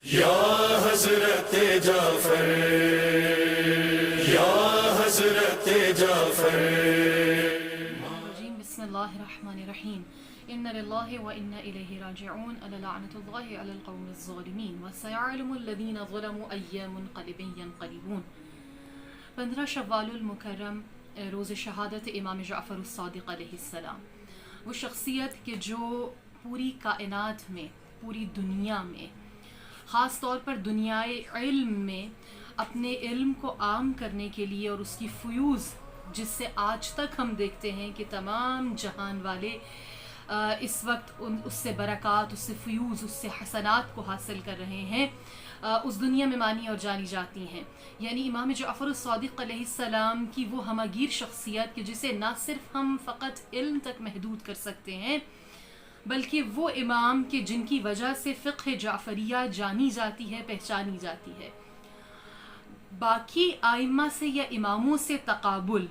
یا حضرت جعفر، یا حضرت جعفر۔ بسم اللہ الرحمن الرحیم۔ ان للہ و انا الیہ راجعون، الا لعنۃ اللہ علی القوم الظالمین، وسیعلم الذین ظلموا ای منقلب ینقلبون۔ 15 شوال المکرم، روز شہادت امام جعفر الصادق علیہ السلام، وہ شخصیت کہ جو پوری کائنات میں، پوری دنیا میں، خاص طور پر دنیائے علم میں اپنے علم کو عام کرنے کے لیے اور اس کی فیوز جس سے آج تک ہم دیکھتے ہیں کہ تمام جہان والے اس وقت اس سے برکات، اس سے فیوز، اس سے حسنات کو حاصل کر رہے ہیں، اس دنیا میں مانی اور جانی جاتی ہیں۔ یعنی امام جعفر الصادق علیہ السلام کی وہ ہمگیر شخصیت کہ جسے نہ صرف ہم فقط علم تک محدود کر سکتے ہیں، بلکہ وہ امام کہ جن کی وجہ سے فقہ جعفریہ جانی جاتی ہے، پہچانی جاتی ہے۔ باقی آئمہ سے یا اماموں سے تقابل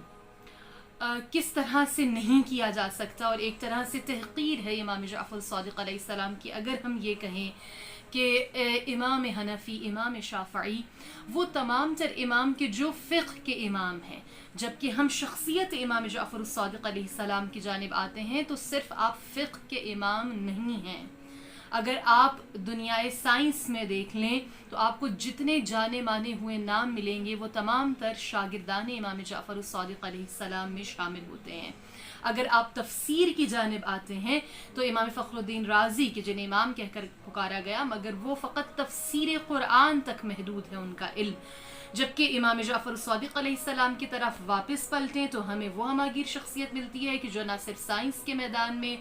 کس طرح سے نہیں کیا جا سکتا، اور ایک طرح سے تحقیر ہے امام جعفر صادق علیہ السلام کی اگر ہم یہ کہیں کہ امام حنفی، امام شافعی وہ تمام تر امام کے جو فقہ کے امام ہیں، جبکہ ہم شخصیت امام جعفر الصادق علیہ السلام کی جانب آتے ہیں تو صرف آپ فقہ کے امام نہیں ہیں۔ اگر آپ دنیائے سائنس میں دیکھ لیں تو آپ کو جتنے جانے مانے ہوئے نام ملیں گے وہ تمام تر شاگردان امام جعفر الصادق علیہ السلام میں شامل ہوتے ہیں۔ اگر آپ تفسیر کی جانب آتے ہیں تو امام فخر الدین رازی کے جنہیں امام کہہ کر پکارا گیا، مگر وہ فقط تفسیر قرآن تک محدود ہے ان کا علم، جبکہ امام جعفر الصادق علیہ السلام کی طرف واپس پلٹیں تو ہمیں وہ ہماگیر شخصیت ملتی ہے کہ جو نہ صرف سائنس کے میدان میں،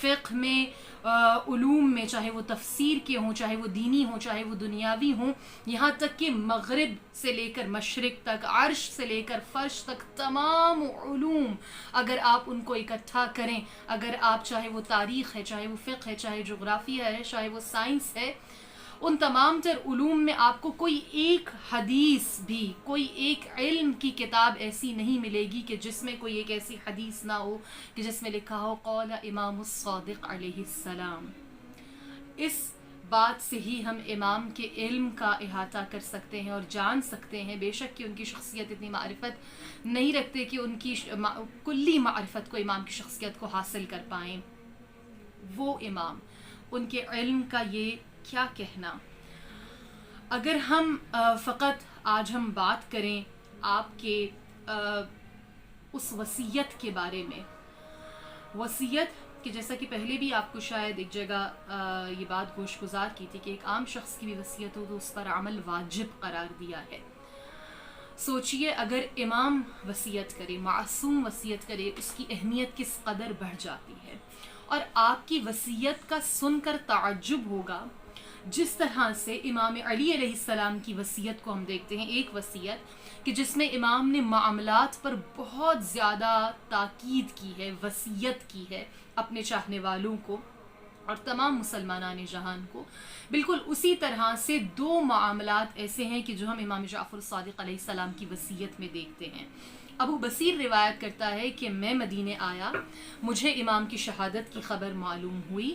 فقہ میں، علوم میں، چاہے وہ تفسیر کے ہوں، چاہے وہ دینی ہوں، چاہے وہ دنیاوی ہوں، یہاں تک کہ مغرب سے لے کر مشرق تک، عرش سے لے کر فرش تک تمام علوم اگر آپ ان کو اکٹھا کریں، اگر آپ چاہے وہ تاریخ ہے، چاہے وہ فقہ ہے، چاہے جغرافیہ ہے، چاہے وہ سائنس ہے، ان تمام تر علوم میں آپ کو کوئی ایک حدیث بھی، کوئی ایک علم کی کتاب ایسی نہیں ملے گی کہ جس میں کوئی ایک ایسی حدیث نہ ہو کہ جس میں لکھا ہو قول امام الصادق علیہ السلام۔ اس بات سے ہی ہم امام کے علم کا احاطہ کر سکتے ہیں اور جان سکتے ہیں، بے شک کہ ان کی شخصیت اتنی معرفت نہیں رکھتے کہ ان کی کلی معرفت کو امام کی شخصیت کو حاصل کر پائیں۔ وہ امام، ان کے علم کا یہ کیا کہنا۔ اگر ہم فقط آج ہم بات کریں آپ کے اس وصیت کے بارے میں، وصیت کہ جیسا کہ پہلے بھی آپ کو شاید ایک جگہ یہ بات گوش گزار کی تھی کہ ایک عام شخص کی بھی وصیت ہو تو اس پر عمل واجب قرار دیا ہے۔ سوچئے اگر امام وصیت کرے، معصوم وصیت کرے، اس کی اہمیت کس قدر بڑھ جاتی ہے، اور آپ کی وصیت کا سن کر تعجب ہوگا جس طرح سے امام علی علیہ السلام کی وصیت کو ہم دیکھتے ہیں، ایک وصیت کہ جس میں امام نے معاملات پر بہت زیادہ تاکید کی ہے، وصیت کی ہے اپنے چاہنے والوں کو اور تمام مسلمانان جہان کو۔ بالکل اسی طرح سے دو معاملات ایسے ہیں کہ جو ہم امام جعفر الصادق علیہ السلام کی وصیت میں دیکھتے ہیں۔ ابو بصیر روایت کرتا ہے کہ میں مدینے آیا، مجھے امام کی شہادت کی خبر معلوم ہوئی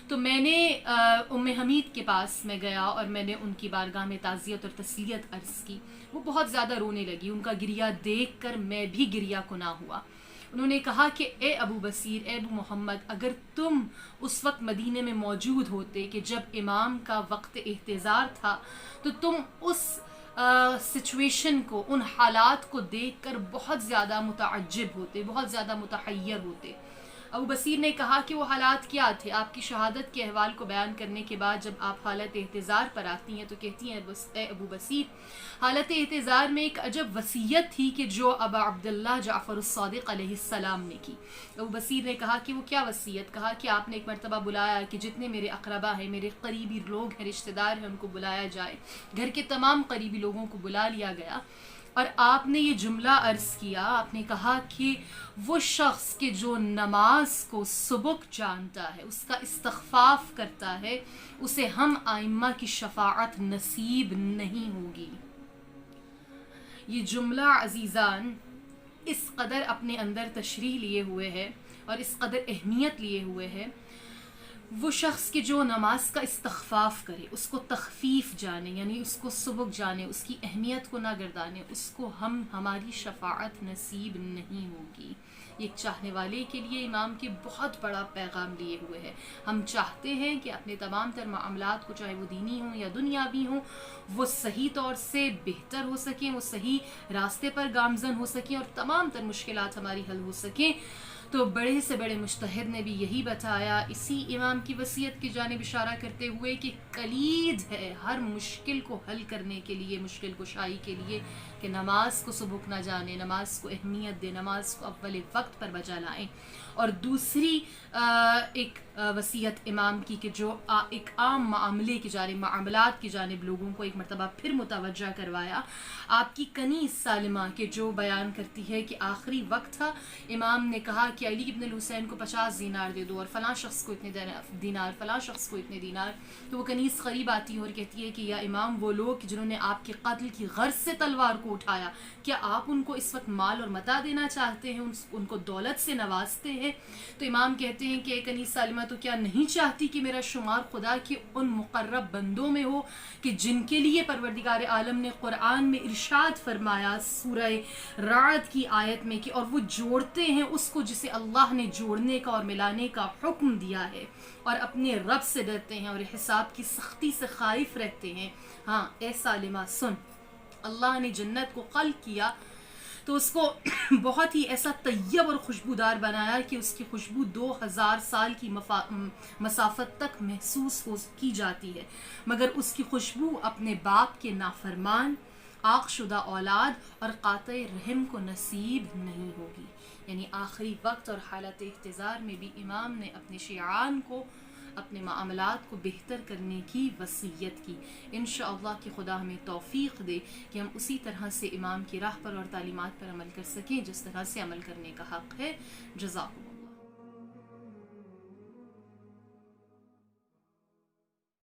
تو میں نے ام حمید کے پاس میں گیا اور میں نے ان کی بارگاہ میں تعزیت اور تسلیت عرض کی۔ وہ بہت زیادہ رونے لگی، ان کا گریہ دیکھ کر میں بھی گریہ کناں ہوا۔ انہوں نے کہا کہ اے ابو بصیر، اے ابو محمد، اگر تم اس وقت مدینے میں موجود ہوتے کہ جب امام کا وقت احتضار تھا تو تم اس سچویشن کو، ان حالات کو دیکھ کر بہت زیادہ متعجب ہوتے، بہت زیادہ متحیر ہوتے۔ ابو بصیر نے کہا کہ وہ حالات کیا تھے؟ آپ کی شہادت کے احوال کو بیان کرنے کے بعد جب آپ حالت احتضار پر آتی ہیں تو کہتی ہیں اے ابو بصیر، حالت احتضار میں ایک عجب وصیت تھی کہ جو ابا عبداللہ جعفر الصادق علیہ السلام نے کی۔ ابو بصیر نے کہا کہ وہ کیا وصیت؟ کہا کہ آپ نے ایک مرتبہ بلایا کہ جتنے میرے اقربا ہیں، میرے قریبی لوگ ہیں، رشتہ دار ہیں، ان کو بلایا جائے۔ گھر کے تمام قریبی لوگوں کو بلا لیا گیا اور آپ نے یہ جملہ عرض کیا، آپ نے کہا کہ وہ شخص کہ جو نماز کو سبک جانتا ہے، اس کا استخفاف کرتا ہے، اسے ہم ائمہ کی شفاعت نصیب نہیں ہوگی۔ یہ جملہ عزیزان اس قدر اپنے اندر تشریح لیے ہوئے ہے اور اس قدر اہمیت لیے ہوئے ہے۔ وہ شخص کہ جو نماز کا استخفاف کرے، اس کو تخفیف جانے، یعنی اس کو سبک جانے، اس کی اہمیت کو نہ گردانے، اس کو ہماری شفاعت نصیب نہیں ہوگی۔ یہ ایک چاہنے والے کے لیے امام کے بہت بڑا پیغام لیے ہوئے ہے۔ ہم چاہتے ہیں کہ اپنے تمام تر معاملات کو، چاہے وہ دینی ہوں یا دنیاوی ہوں، وہ صحیح طور سے بہتر ہو سکیں، وہ صحیح راستے پر گامزن ہو سکیں اور تمام تر مشکلات ہماری حل ہو سکیں۔ تو بڑے سے بڑے مجتہد نے بھی یہی بتایا، اسی امام کی وصیت کی جانب اشارہ کرتے ہوئے کہ کلید ہے ہر مشکل کو حل کرنے کے لیے، مشکل کشائی کے لیے، کہ نماز کو سبک نہ جانے، نماز کو اہمیت دے، نماز کو اول وقت پر بجا لائیں۔ اور دوسری ایک وصیت امام کی کہ جو ایک عام معاملے کی جانب، معاملات کی جانب لوگوں کو ایک مرتبہ پھر متوجہ کروایا، آپ کی کنیز سالمہ کے جو بیان کرتی ہے کہ آخری وقت تھا، امام نے کہا کہ علی ابن الحسین کو 50 دینار دے دو اور فلاں شخص کو اتنے دینار، فلاں شخص کو اتنے دینار۔ تو وہ کنیز قریب آتی ہے اور کہتی ہے کہ یا امام، وہ لوگ جنہوں نے آپ کے قتل کی غرض سے تلوار کو اٹھایا، کیا آپ ان کو اس وقت مال اور متاع دینا چاہتے ہیں، ان کو دولت سے نوازتے ہیں؟ تو امام کہتے ہیں کہ کنیز سالمہ تو کیا نہیں چاہتی کہ میرا شمار خدا کے ان مقرب بندوں میں ہو کہ جن کے لیے پروردگار عالم نے قرآن میں ارشاد فرمایا سورہ رعد کی آیت میں کہ اور وہ جوڑتے ہیں اس کو جسے اللہ نے جوڑنے کا اور ملانے کا حکم دیا ہے، اور اپنے رب سے ڈرتے ہیں اور حساب کی سختی سے خائف رہتے ہیں۔ ہاں اے سالمہ سن، اللہ نے جنت کو خلق کیا تو اس کو بہت ہی ایسا طیب اور خوشبودار بنایا کہ اس کی خوشبو 2000 سال کی مسافت تک محسوس کی جاتی ہے، مگر اس کی خوشبو اپنے باپ کے نافرمان، عاق شدہ اولاد اور قاطع رحم کو نصیب نہیں ہوگی۔ یعنی آخری وقت اور حالت احتضار میں بھی امام نے اپنے شیعان کو، اپنے معاملات کو بہتر کرنے کی وصیت کی۔ انشاءاللہ کہ خدا ہمیں توفیق دے کہ ہم اسی طرح سے امام کی راہ پر اور تعلیمات پر عمل کر سکیں جس طرح سے عمل کرنے کا حق ہے۔ جزاکم اللہ۔